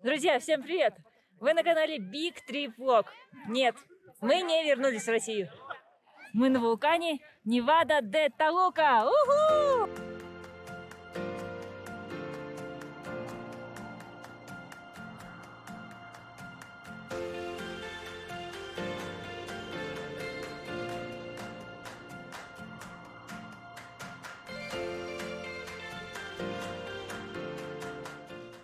Друзья, всем привет! Вы на канале Big Trip Vlog. Нет, мы не вернулись в Россию. Мы на вулкане Невада де Толука. Уху!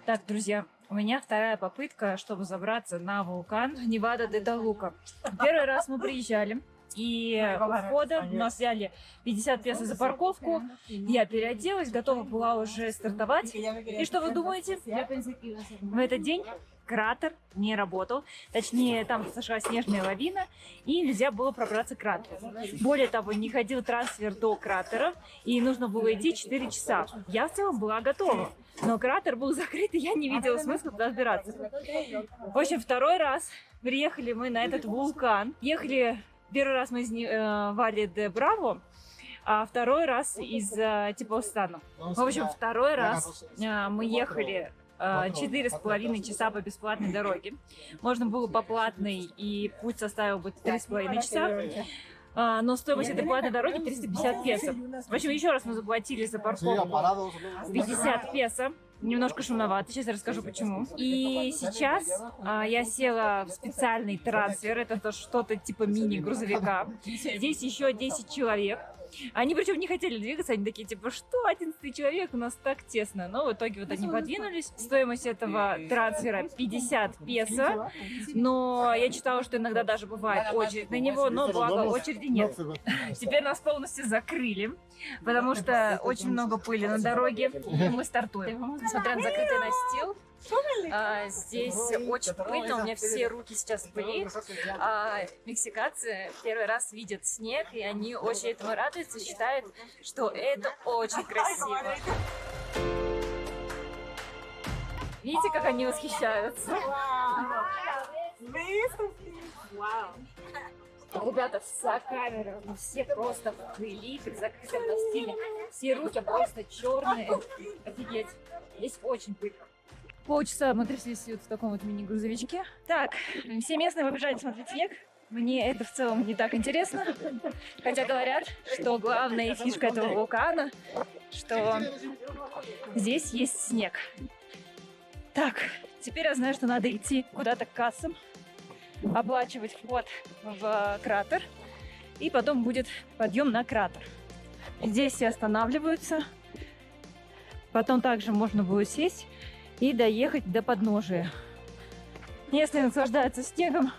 Так, друзья, у меня вторая попытка, чтобы забраться на вулкан Невада де Толука. Первый раз мы приезжали, и у входа нас взяли 50 песо за парковку. Я переоделась, готова была уже стартовать. И что вы думаете? В этот день кратер не работал. Точнее, там сошла снежная лавина, и нельзя было пробраться к кратеру. Более того, не ходил трансфер до кратера, и нужно было идти 4 часа. Я в целом была готова, но кратер был закрыт, и я не видела смысла туда добираться. В общем, второй раз приехали мы на этот вулкан. Ехали первый раз мы из Вале де Браво, а второй раз из Теплостана. В общем, второй раз мы ехали 4,5 часа по бесплатной дороге. Можно было по платной, и путь составил бы 3,5 часа. Но стоимость этой платной дороги 350 песо. В общем, еще раз мы заплатили за парковку 50 песо. Немножко шумновато, сейчас я расскажу почему. И сейчас я села в специальный трансфер, это что-то типа мини-грузовика. Здесь еще 10 человек. Они причем не хотели двигаться, они такие типа, что 11 человек, у нас так тесно. Но в итоге вот они подвинулись. Стоимость этого трансфера 50 песо. Но я читала, что иногда даже бывает очередь на него, но благо очереди нет. Теперь нас полностью закрыли, потому что очень много пыли на дороге. И мы стартуем. Несмотря на закрытый настил, здесь очень пыльно, у меня все руки сейчас в пыли. Мексиканцы первый раз видят снег, и они очень этому радуются, считают, что это очень красиво. Видите, как они восхищаются? Ребята, вся камера, все просто в пыли, при закрытом настиле. Все руки просто черные. Офигеть, здесь очень пыльно. Полчаса мы тряслись вот в таком вот мини-грузовичке. Так, все местные побежали смотреть снег. Мне это в целом не так интересно. Хотя говорят, что главная фишка этого вулкана, что здесь есть снег. Так, теперь я знаю, что надо идти куда-то к кассам, оплачивать вход в кратер, и потом будет подъем на кратер. Здесь все останавливаются. Потом также можно будет сесть и доехать до подножия. Если наслаждаться снегом,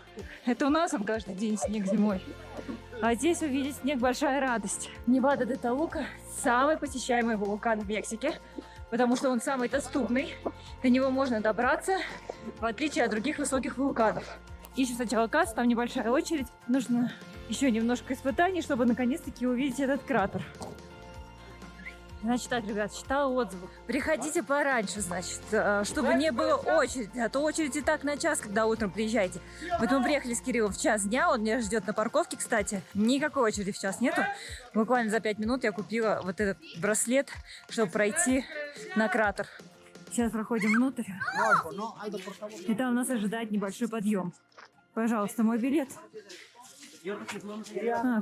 это у нас он каждый день снег зимой. А здесь увидеть снег большая радость. Невада де Толука самый посещаемый вулкан в Мексике, потому что он самый доступный. До него можно добраться, в отличие от других высоких вулканов. Ищем сначала кассу, там небольшая очередь. Нужно еще немножко испытаний, чтобы наконец-таки увидеть этот кратер. Значит так, ребят, читала отзывы. Приходите пораньше, значит, чтобы не было очереди. А то очередь и так на час, когда утром приезжаете. Вот мы приехали с Кириллом в час дня, он меня ждет на парковке, кстати. Никакой очереди в час нету. Буквально за 5 минут я купила вот этот браслет, чтобы пройти на кратер. Сейчас проходим внутрь. И там нас ожидает небольшой подъем. Пожалуйста, мой билет.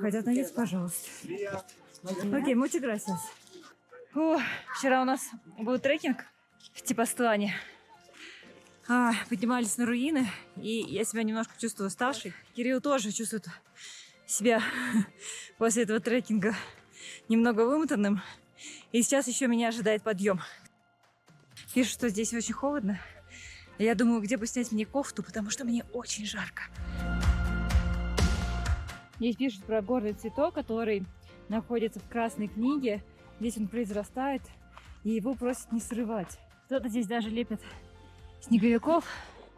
Хотят надеть, пожалуйста. Окей, muchas gracias. Вчера у нас был трекинг в Тепостлане. Поднимались на руины, и я себя немножко чувствую уставшей. Кирилл тоже чувствует себя после этого трекинга немного вымотанным. И сейчас еще меня ожидает подъем. Пишут, что здесь очень холодно. Я думаю, где бы снять мне кофту, потому что мне очень жарко. Здесь пишут про горный цветок, который находится в Красной книге. Здесь он произрастает, и его просят не срывать. Кто-то здесь даже лепит снеговиков.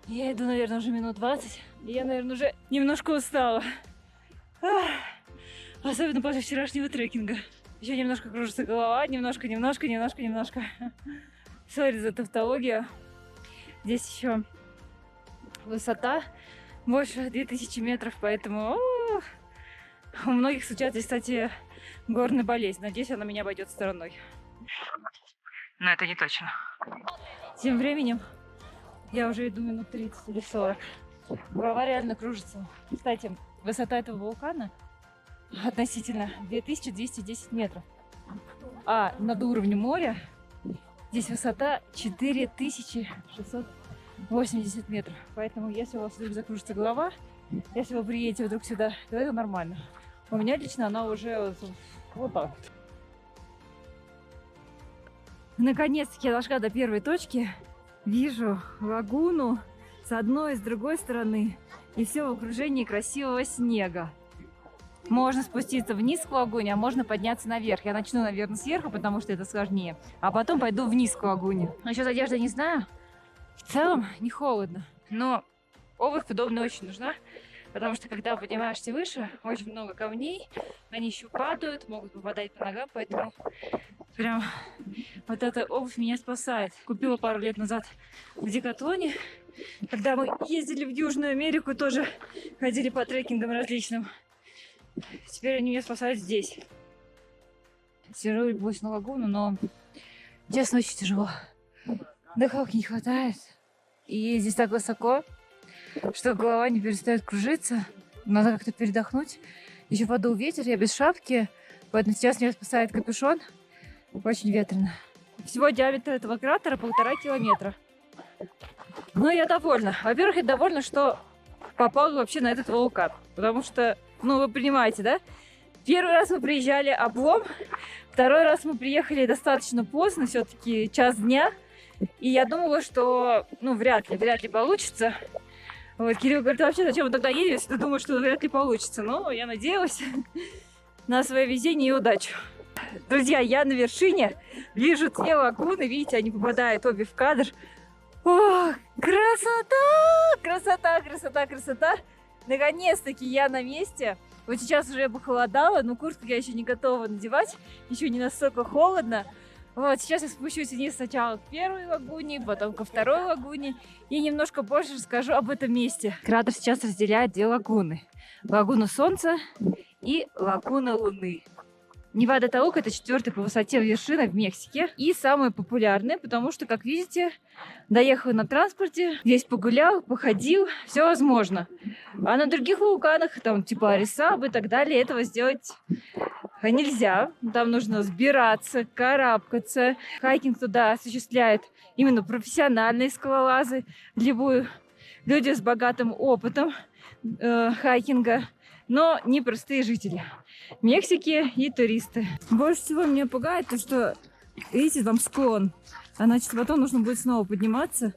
Я иду, наверное, уже минут 20. И я, наверное, уже немножко устала. Особенно после вчерашнего трекинга. Еще немножко кружится голова. Немножко. Сори за тавтологию. Здесь еще высота больше 2000 метров, поэтому у многих случается, кстати, горная болезнь. Надеюсь, она меня обойдет стороной. Но это не точно. Тем временем Я уже иду минут 30 или 40. Голова реально кружится. Кстати, высота этого вулкана относительно 2210 метров. А над уровнем моря здесь высота 4680 метров. Поэтому если у вас вдруг закружится голова, если вы приедете вдруг сюда, то это нормально. У меня лично она уже вот так. Наконец-таки я дошла до первой точки. Вижу лагуну с одной и с другой стороны. И все в окружении красивого снега. Можно спуститься вниз к лагуне, а можно подняться наверх. Я начну, наверное, сверху, потому что это сложнее. А потом пойду вниз к лагуне. Насчет одежды не знаю. В целом не холодно. Но обувь удобная очень нужна. Потому что когда поднимаешься выше, очень много камней. Они еще падают, могут попадать по ногам. Поэтому прям вот эта обувь меня спасает. Купила пару лет назад в Декатлоне. Когда мы ездили в Южную Америку, тоже ходили по трекингам различным. Теперь они меня спасают здесь. Сижу и любуюсь на лагуну, но, честно, очень тяжело. Дыхалки не хватает. И здесь так высоко, что голова не перестает кружиться. Надо как-то передохнуть. Еще подул ветер, я без шапки, поэтому сейчас меня спасает капюшон. Очень ветрено. Всего диаметр этого кратера 1,5 километра. Но я довольна. Во-первых, я довольна, что попала вообще на этот вулкан. Потому что, ну, вы понимаете, да? Первый раз мы приезжали облом, второй раз мы приехали достаточно поздно, все-таки час дня. И я думала, что, ну, вряд ли получится. Вот, Кирилл говорит, вообще, зачем мы тогда едем, если ты думаешь, что вряд ли получится? Ну, я надеялась на свое везение и удачу. Друзья, я на вершине, вижу две лагуны, видите, они попадают обе в кадр. О, красота! Красота, красота, красота! Наконец-таки я на месте. Вот сейчас уже похолодало, но куртку я еще не готова надевать, еще не настолько холодно. Вот, сейчас я спущусь вниз сначала к первой лагуне, потом ко второй лагуне и немножко больше расскажу об этом месте. Кратер сейчас разделяет две лагуны. Лагуна Солнца и лагуна Луны. Невада-де-Талука — это 4-я по высоте вершина в Мексике. И самая популярная, потому что, как видите, доехал на транспорте, здесь погулял, походил, все возможно. А на других вулканах, там типа Арисабы и так далее, этого сделать нельзя. Там нужно взбираться, карабкаться. Хайкинг туда осуществляют именно профессиональные скалолазы, либо люди с богатым опытом хайкинга, но не простые жители Мексики и туристы. Больше всего меня пугает то, что, видите, там склон. А значит, потом нужно будет снова подниматься.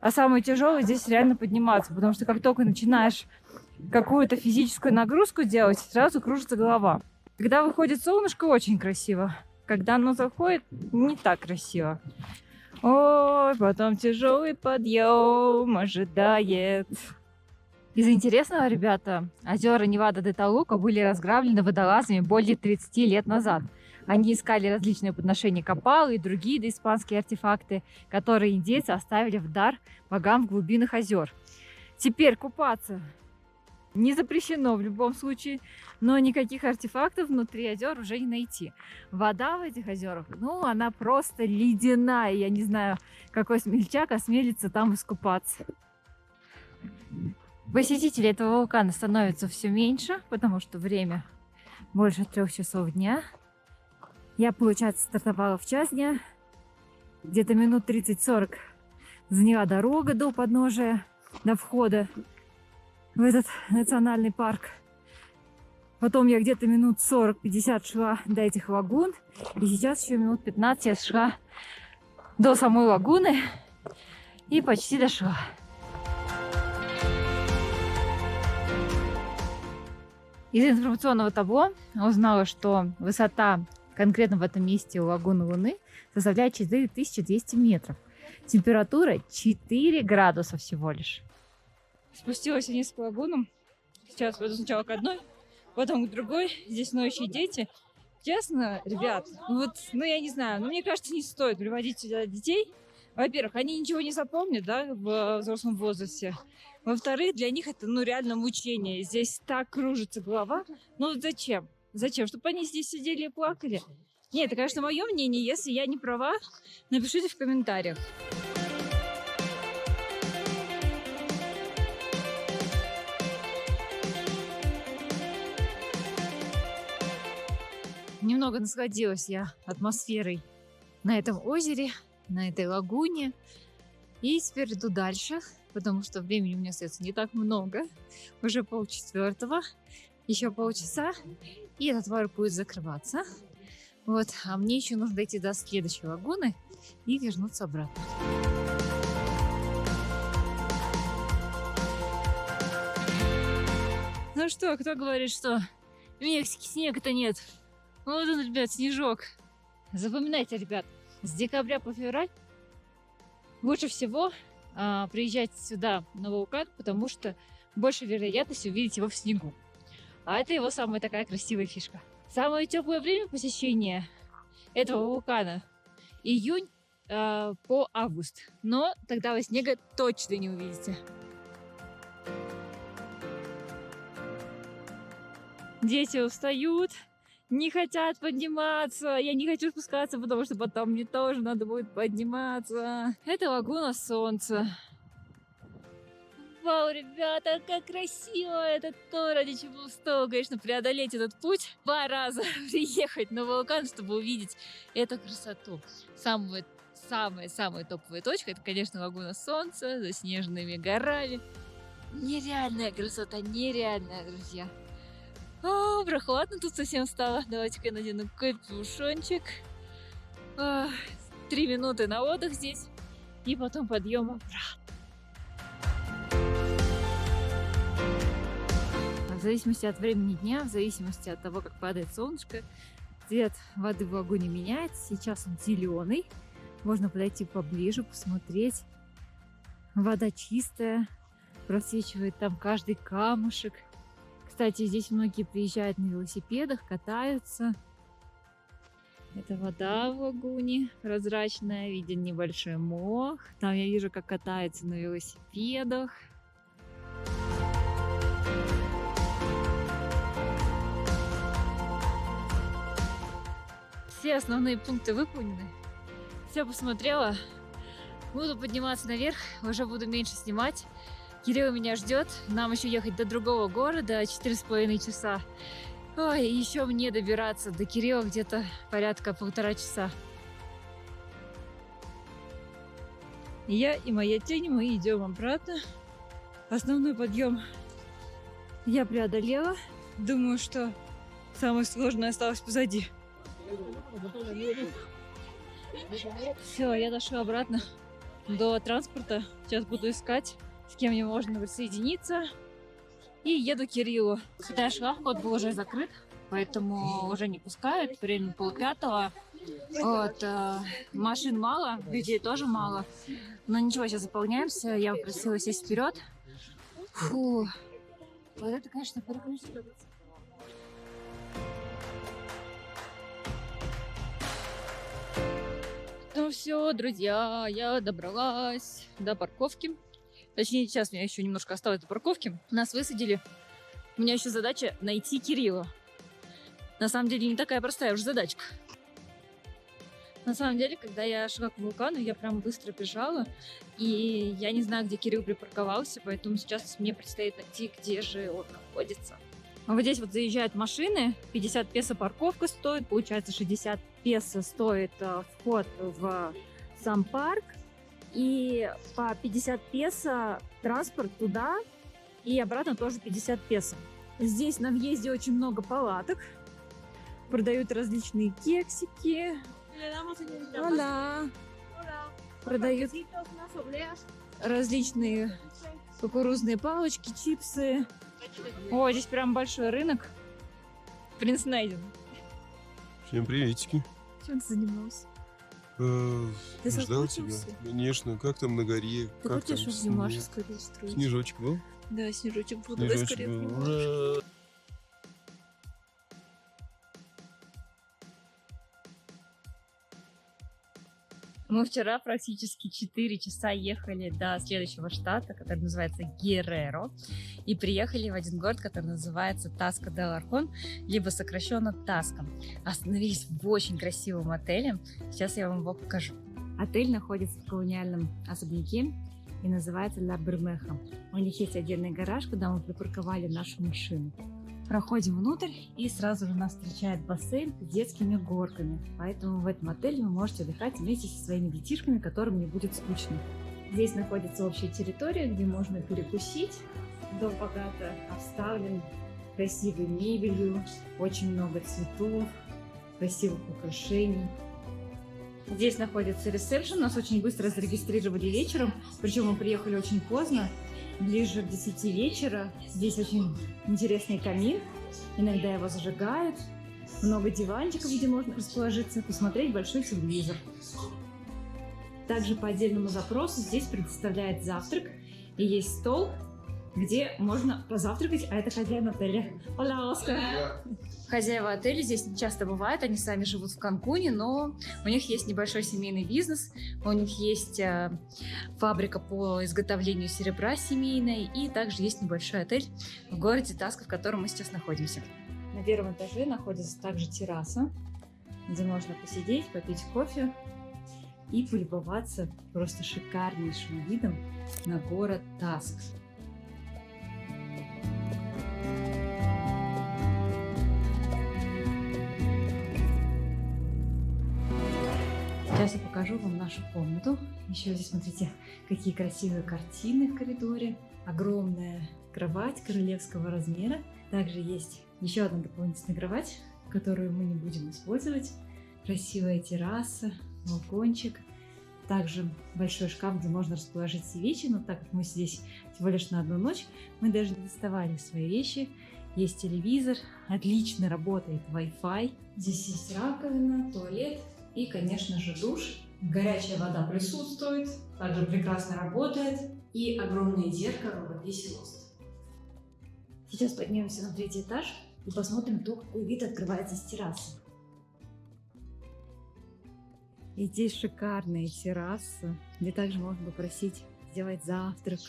А самое тяжелое здесь реально подниматься, потому что как только начинаешь какую-то физическую нагрузку делать, сразу кружится голова. Когда выходит солнышко, очень красиво. Когда оно заходит, не так красиво. Ой, потом тяжелый подъем ожидает. Из интересного, ребята, озера Невада-де-Талука были разграблены водолазами более 30 лет назад. Они искали различные подношения копал и другие доиспанские артефакты, которые индейцы оставили в дар богам в глубинах озер. Теперь купаться не запрещено в любом случае, но никаких артефактов внутри озер уже не найти. Вода в этих озерах, ну, она просто ледяная. Я не знаю, какой смельчак осмелится там искупаться. Посетителей этого вулкана становится все меньше, потому что время больше 3 часов дня. Я, получается, стартовала в час дня. Где-то минут 30-40 заняла дорога до подножия, до входа в этот национальный парк. Потом я где-то минут 40-50 шла до этих лагун. И сейчас еще минут 15 я шла до самой лагуны и почти дошла. Из информационного табло узнала, что высота конкретно в этом месте у лагуны Луны составляет 4200 метров. Температура 4 градуса всего лишь. Спустилась вниз к лагунам. Сейчас пойду сначала к одной, потом к другой. Здесь ноющие дети. Честно, ребят, я не знаю, мне кажется, не стоит приводить сюда детей. Во-первых, они ничего не запомнят, да, в взрослом возрасте. Во-вторых, для них это, реально мучение. Здесь так кружится голова. Зачем? Зачем? Чтобы они здесь сидели и плакали? Нет, это, конечно, мое мнение. Если я не права, напишите в комментариях. Немного насладилась я атмосферой на этом озере, на этой лагуне. И теперь иду дальше, потому что времени у меня остается не так много. Уже 3:30, еще полчаса, и этот парк будет закрываться. Вот, а мне еще нужно дойти до следующей лагуны и вернуться обратно. Ну что, кто говорит, что в Мексике снега-то нет? Вот он, ребят, снежок. Запоминайте, ребят, с декабря по февраль лучше всего приезжать сюда на вулкан, потому что больше вероятность увидеть его в снегу. А это его самая такая красивая фишка. Самое теплое время посещения этого вулкана — июнь по август. Но тогда вы снега точно не увидите. Дети устают, не хотят подниматься. Я не хочу спускаться, потому что потом мне тоже надо будет подниматься. Это лагуна Солнца. Вау, ребята, как красиво! Это то, ради чего стоило, конечно, преодолеть этот путь. 2 раза приехать на вулкан, чтобы увидеть эту красоту. Самая топовая точка — это, конечно, лагуна Солнца, за снежными горами. Нереальная красота, нереальная, друзья. О, прохладно тут совсем стало. Давайте-ка я надену капюшончик. 3 минуты на отдых здесь. И потом подъем обратно. В зависимости от времени дня, в зависимости от того, как падает солнышко, цвет воды в лагуне меняется. Сейчас он зеленый. Можно подойти поближе, посмотреть. Вода чистая. Просвечивает там каждый камушек. Кстати, здесь многие приезжают на велосипедах, катаются. Это вода в лагуне прозрачная, виден небольшой мох. Там я вижу, как катаются на велосипедах. Все основные пункты выполнены. Все посмотрела. Буду подниматься наверх, уже буду меньше снимать. Кирилл меня ждет. Нам еще ехать до другого города 4,5 часа. Ой, еще мне добираться до Кирилла где-то порядка 1,5 часа. Я и моя тень, мы идем обратно. Основной подъем я преодолела. Думаю, что самое сложное осталось позади. Все, я дошла обратно до транспорта. Сейчас буду искать, с кем мне можно присоединиться. И еду к Кириллу. Когда я шла, вход был уже закрыт, поэтому уже не пускают. Время 4:30. Вот, машин мало, людей тоже мало. Но ничего, сейчас заполняемся. Я попросила сесть вперед. Фу. Вот это, конечно, переключение. Ну все, друзья, я добралась до парковки. Точнее, сейчас у меня еще немножко осталось до парковки. Нас высадили. У меня еще задача найти Кирилла. На самом деле не такая простая уже задачка. На самом деле, когда я шла к вулкану, я прям быстро бежала. И я не знаю, где Кирилл припарковался, поэтому сейчас мне предстоит найти, где же он находится. Вот здесь вот заезжают машины, 50 песо парковка стоит, получается 60 песо стоит вход в сам парк, и по 50 песо транспорт туда и обратно тоже 50 песо. Здесь на въезде очень много палаток, продают различные кексики. Продают различные кукурузные палочки, чипсы. О, здесь прям большой рынок. Принц найден. Всем приветики. Чем ты занимался? Ты Ждал тебя. соскучился? Конечно. Как там на горе? Ты как хочешь, там чтобы Димаша скорее устроить? Снежочек был? Да, снежочек был. Давай Снежочек скорее был. обнимашь. Ура! Мы вчера практически 4 часа ехали до следующего штата, который называется Герреро, и приехали в один город, который называется Таско-де-Ларкон, либо сокращенно Таско. Остановились в очень красивом отеле. Сейчас я вам его покажу. Отель находится в колониальном особняке и называется Ла Бермеха. У них есть отдельный гараж, куда мы припарковали нашу машину. Проходим внутрь, и сразу же нас встречает бассейн с детскими горками. Поэтому в этом отеле вы можете отдыхать вместе со своими детишками, которым не будет скучно. Здесь находится общая территория, где можно перекусить. Дом богато обставлен красивой мебелью, очень много цветов, красивых украшений. Здесь находится ресепшн, нас очень быстро зарегистрировали вечером, причем мы приехали очень поздно, ближе к 10 вечера. Здесь очень интересный камин, иногда его зажигают, много диванчиков, где можно расположиться, посмотреть большой телевизор. Также по отдельному запросу здесь предоставляет завтрак, и есть стол, где можно позавтракать, а это хозяин отеля. Оля, Оскар! Хозяева отеля здесь не часто бывают, они сами живут в Канкуне, но у них есть небольшой семейный бизнес, у них есть фабрика по изготовлению серебра семейной, и также есть небольшой отель в городе Таско, в котором мы сейчас находимся. На первом этаже находится также терраса, где можно посидеть, попить кофе и полюбоваться просто шикарнейшим видом на город Таско. Сейчас я покажу вам нашу комнату. Еще здесь, смотрите, какие красивые картины в коридоре. Огромная кровать королевского размера. Также есть еще одна дополнительная кровать, которую мы не будем использовать. Красивая терраса, балкончик. Также большой шкаф, где можно расположить все вещи. Но так как мы здесь всего лишь на одну ночь, мы даже не доставали свои вещи. Есть телевизор, отлично работает Wi-Fi. Здесь есть раковина, туалет. И, конечно же, душ. Горячая вода присутствует, также прекрасно работает. И огромное зеркало во весь рост. Сейчас поднимемся на 3-й этаж и посмотрим то, какой вид открывается с террасы. И здесь шикарная терраса, где также можно попросить сделать завтрак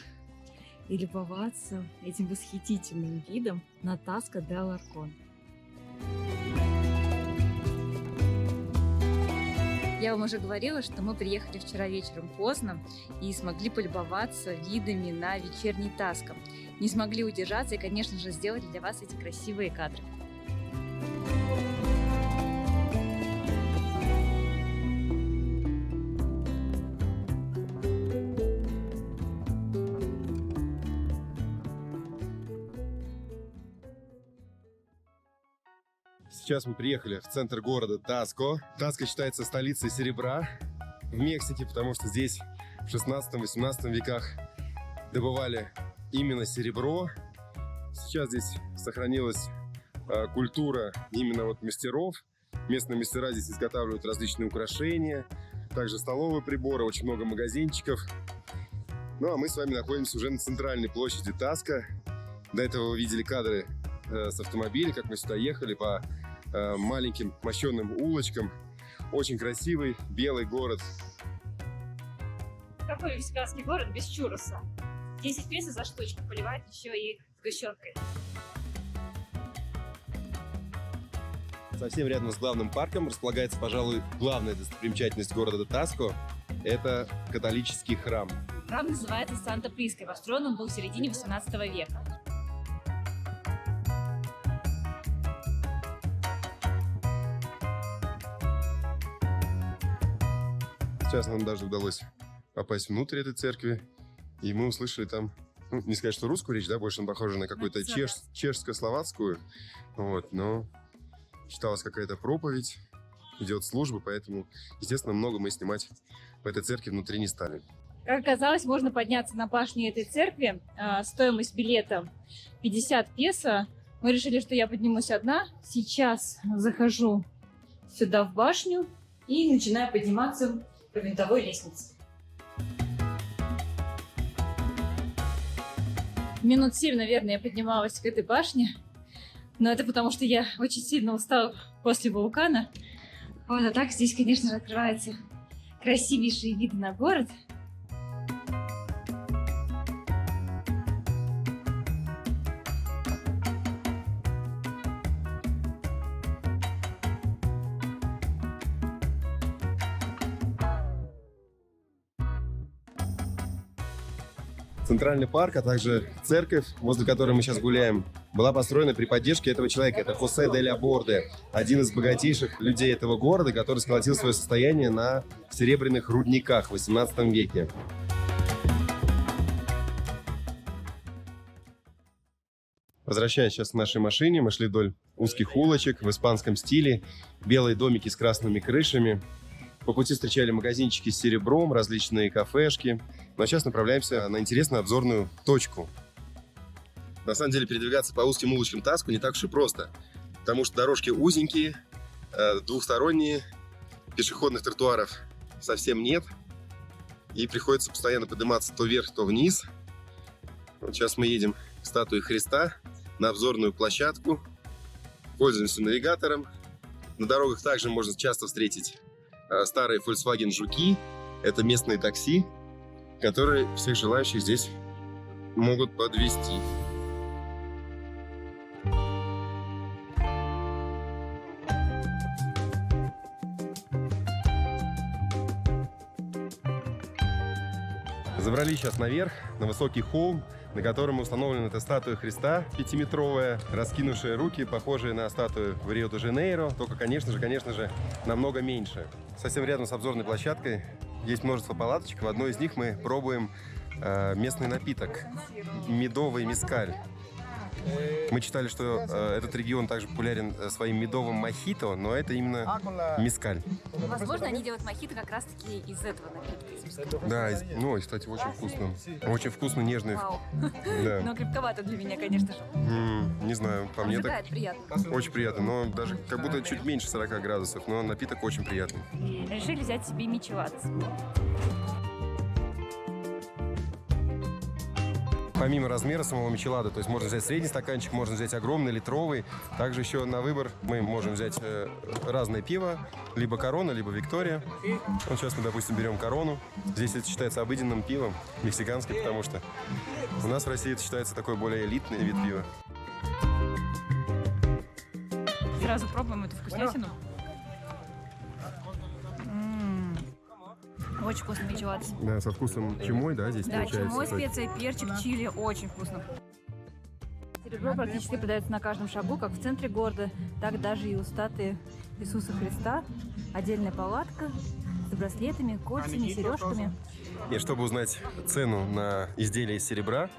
и любоваться этим восхитительным видом на Таско де Аларкон. Я вам уже говорила, что мы приехали вчера вечером поздно и смогли полюбоваться видами на вечерний Таско. Не смогли удержаться и, конечно же, сделали для вас эти красивые кадры. Сейчас мы приехали в центр города Таско. Таско считается столицей серебра в Мексике, потому что здесь в 16-18 веках добывали именно серебро. Сейчас здесь сохранилась культура именно вот мастеров. Местные мастера здесь изготавливают различные украшения, также столовые приборы, очень много магазинчиков. Ну а мы с вами находимся уже на центральной площади Таско. До этого вы видели кадры с автомобиля, как мы сюда ехали по маленьким мощеным улочкам. Очень красивый белый город. Какой мексиканский город без чурроса? 10 песо за штучку, поливают еще и сгущенкой. Совсем рядом с главным парком располагается, пожалуй, главная достопримечательность города Таско. Это католический храм. Храм называется Санта-Приска. Построен он был в середине 18 века. Сейчас нам даже удалось попасть внутрь этой церкви, и мы услышали там, ну, не сказать, что русскую речь, да, больше она похожа на какую-то чешско-словацкую, вот, но читалась какая-то проповедь, идет служба, поэтому, естественно, много мы снимать в этой церкви внутри не стали. Как оказалось, можно подняться на башню этой церкви. Стоимость билета 50 песо. Мы решили, что я поднимусь одна. Сейчас захожу сюда в башню и начинаю подниматься по винтовой лестнице. Минут 7, наверное, я поднималась к этой башне. Но это потому, что я очень сильно устала после вулкана. Вот, а так здесь, конечно, открываются красивейшие виды на город. Центральный парк, а также церковь, возле которой мы сейчас гуляем, была построена при поддержке этого человека. Это Хосе де ля Борде, один из богатейших людей этого города, который сколотил свое состояние на серебряных рудниках в 18 веке. Возвращаясь сейчас к нашей машине, мы шли вдоль узких улочек в испанском стиле, белые домики с красными крышами. По пути встречали магазинчики с серебром, различные кафешки. Но сейчас направляемся на интересную обзорную точку. На самом деле передвигаться по узким улочкам Таско не так уж и просто, потому что дорожки узенькие, двухсторонние, пешеходных тротуаров совсем нет. И приходится постоянно подниматься то вверх, то вниз. Вот сейчас мы едем к статуе Христа на обзорную площадку. Пользуемся навигатором. На дорогах также можно часто встретить старые Volkswagen Жуки. Это местные такси, которые всех желающих здесь могут подвезти. Забрались сейчас наверх, на высокий холм, на котором установлена эта статуя Христа 5-метровая, раскинувшая руки, похожая на статую в Рио-де-Жанейро, только, конечно же, намного меньше. Совсем рядом с обзорной площадкой есть множество палаточек. В одной из них мы пробуем местный напиток – медовый мескаль. Мы читали, что этот регион также популярен своим медовым мохито, но это именно мескаль. Возможно, они делают мохито как раз-таки из этого напитка, из мескаля. Да, ну и, кстати, очень вкусно. Очень вкусно, нежный. Вау. Да. Но крепковато для меня, конечно же. Не знаю, по мне так приятно. очень приятно, но даже как будто чуть меньше 40 градусов, но напиток очень приятный. Решили взять себе мичеладос. Помимо размера самого мичелада, то есть можно взять средний стаканчик, можно взять огромный, литровый. Также еще на выбор мы можем взять разное пиво, либо Корона, либо Виктория. Вот сейчас мы, допустим, берем Корону. Здесь это считается обыденным пивом, мексиканским, потому что у нас в России это считается такой более элитный вид пива. Сразу пробуем эту вкуснятину. Очень вкусный мичеладос. Да, со вкусом чимой, да, здесь Да, получается. чимой, специя, перчик, чили. Очень вкусно. Серебро практически продается на каждом шагу, как в центре города, так даже и у статуи Иисуса Христа. Отдельная палатка с браслетами, кольцами, сережками. И чтобы узнать цену на изделие из серебра,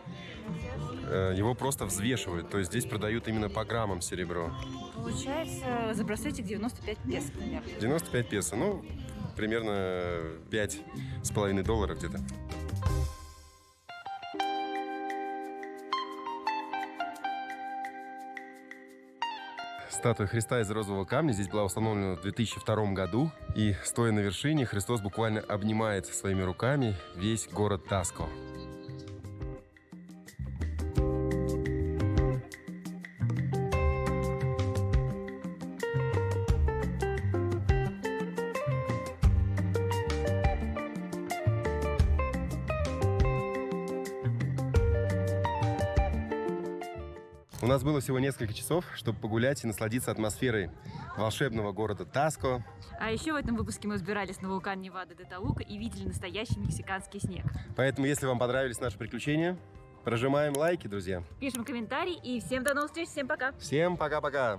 его просто взвешивают. То есть здесь продают именно по граммам серебро. Получается, за браслетик 95 песо примерно. 95 песо, ну, примерно $5,5 где-то. Статуя Христа из розового камня здесь была установлена в 2002 году. И, стоя на вершине, Христос буквально обнимает своими руками весь город Таско. У нас было всего несколько часов, чтобы погулять и насладиться атмосферой волшебного города Таско. А еще в этом выпуске мы взбирались на вулкан Невада-де-Толука и видели настоящий мексиканский снег. Поэтому, если вам понравились наши приключения, прожимаем лайки, друзья. Пишем комментарии и всем до новых встреч, всем пока! Всем пока-пока!